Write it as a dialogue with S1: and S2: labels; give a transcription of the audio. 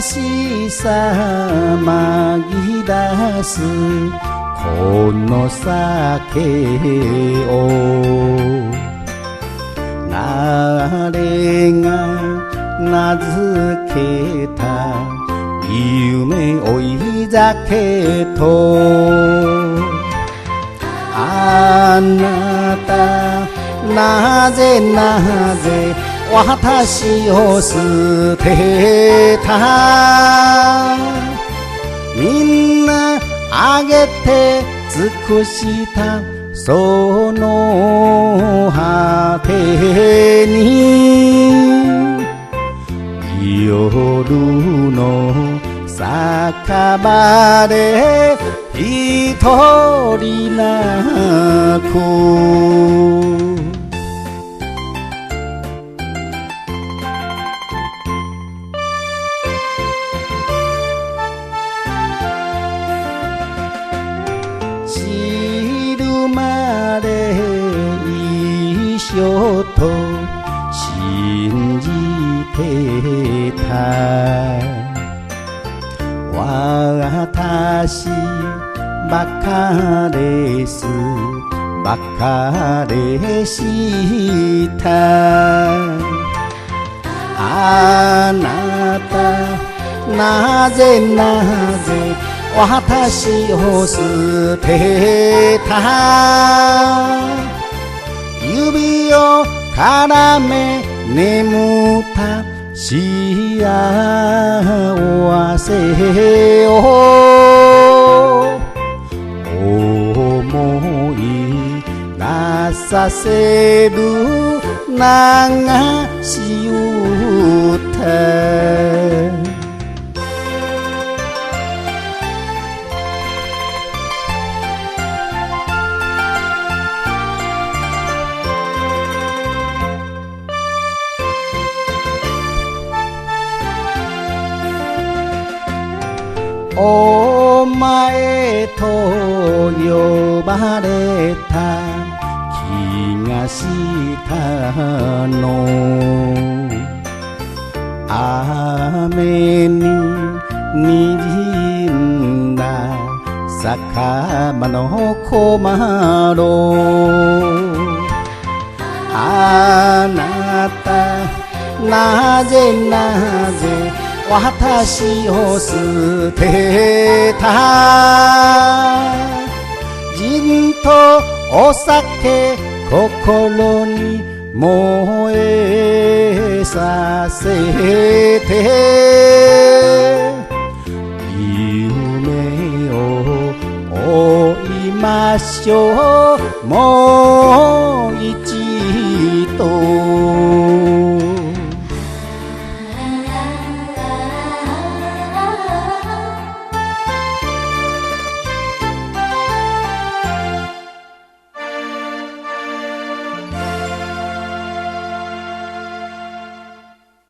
S1: しさまぎ出すこの酒を誰が名付けた夢追い酒とあなたなぜ私を捨てたみんなあげて尽くしたその果てに夜の酒場で一人泣く死ぬまで一緒と信じてた私ばかですばかでしたあなたなぜ私を捨てた指を絡め眠った幸せを思い出させる流し歌お前と呼ばれた気がしたの雨に滲んだ酒場の小窓あなたなぜ私を捨てたじんとお酒心に燃えさせて夢を追いましょう